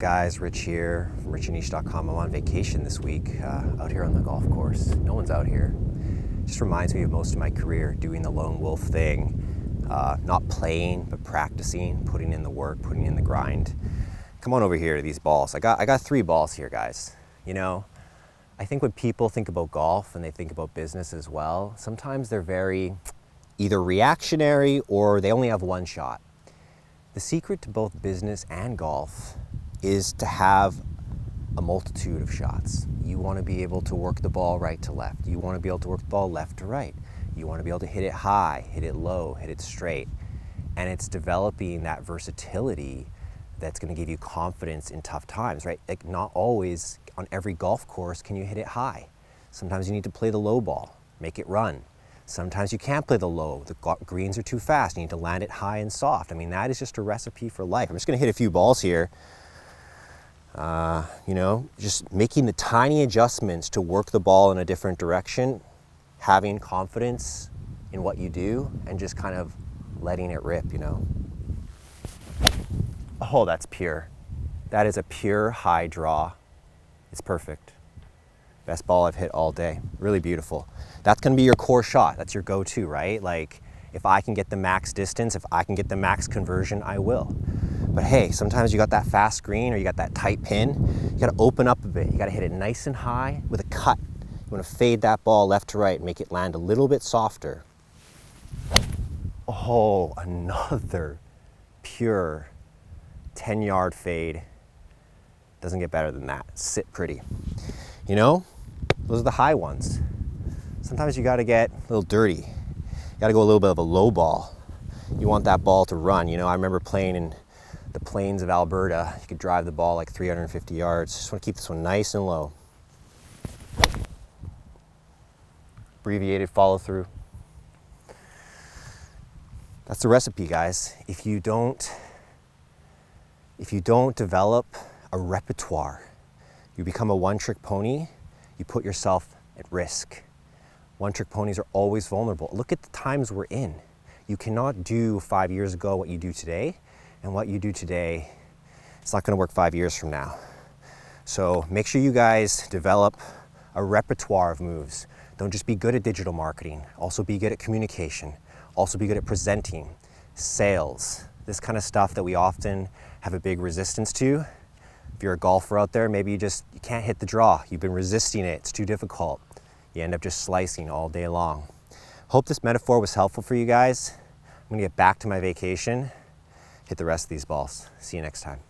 Guys, Rich here from Rich+Niche.com. I'm on vacation this week, out here on the golf course. No one's out here. Just reminds me of most of my career, doing the lone wolf thing, not playing, but practicing, putting in the work, putting in the grind. Come on over here to these balls. I got 3 balls here, guys. You know, I think when people think about golf and they think about business as well, sometimes they're very either reactionary or they only have one shot. The secret to both business and golf is to have a multitude of shots. You want to be able to work the ball right to left. You want to be able to work the ball left to right. You want to be able to hit it high, hit it low, hit it straight. And it's developing that versatility that's going to give you confidence in tough times, right? Like, not always on every golf course can you hit it high. Sometimes you need to play the low ball, make it run. Sometimes you can't play the low. The greens are too fast. You need to land it high and soft. I mean, that is just a recipe for life. I'm just going to hit a few balls here. You know, just making the tiny adjustments to work the ball in a different direction, having confidence in what you do, and just kind of letting it rip, you know. Oh, that's pure. That is a pure high draw. It's perfect. Best ball I've hit all day. Really beautiful. That's going to be your core shot. That's your go-to, right? Like, if I can get the max distance, if I can get the max conversion, I will. But hey, sometimes you got that fast green or you got that tight pin. You got to open up a bit. You got to hit it nice and high with a cut. You want to fade that ball left to right, make it land a little bit softer. Oh, another pure 10-yard fade. Doesn't get better than that. Sit pretty. You know, those are the high ones. Sometimes you got to get a little dirty. You got to go a little bit of a low ball. You want that ball to run. You know, I remember playing in the plains of Alberta. You could drive the ball like 350 yards. Just want to keep this one nice and low. Abbreviated follow through. That's the recipe, guys. If you don't develop a repertoire, you become a one-trick pony, you put yourself at risk. One-trick ponies are always vulnerable. Look at the times we're in. You cannot do 5 years ago what you do today, and what you do today, it's not going to work 5 years from now. So make sure you guys develop a repertoire of moves. Don't just be good at digital marketing. Also be good at communication. Also be good at presenting, sales, this kind of stuff that we often have a big resistance to. If you're a golfer out there, maybe you can't hit the draw. You've been resisting it. It's too difficult. You end up just slicing all day long. Hope this metaphor was helpful for you guys. I'm going to get back to my vacation, hit the rest of these balls. See you next time.